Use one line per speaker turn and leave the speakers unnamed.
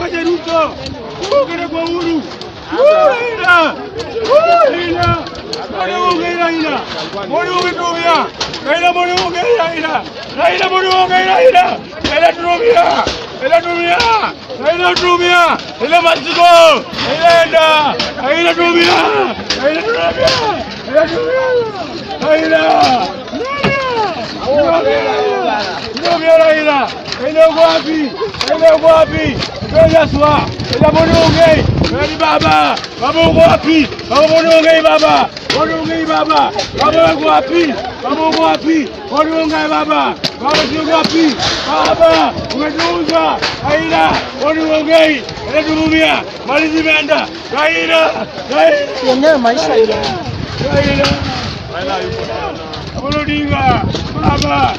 kaje Ruto. Kile kwa Uhuru. Raila. Raila. Raila. Moni ungetumia. Raila moni ungetumia. Raila moni ungetumia. Raila tumia. Raila tumia. Raila tumia. Raila masiko. Raila enda. Raila tumia. Raila tumia. Raila tumia. Raila. Raila. Raila wapi? Raila wapi? Raila swa. Raila moni ungetumia. Raila baba. Baba wapi? Baba moni ungetumia baba. Moni baba. Baba wapi? Baba wapi? Moni ungetumia baba. Baba sio wapi? Baba umetuuza. Raila moni ungetumia. Raila tumia. Mali zimeenda. Raila. Yenyewe maisha ile. Raila. Raila yuko sana. Odinga. Baba.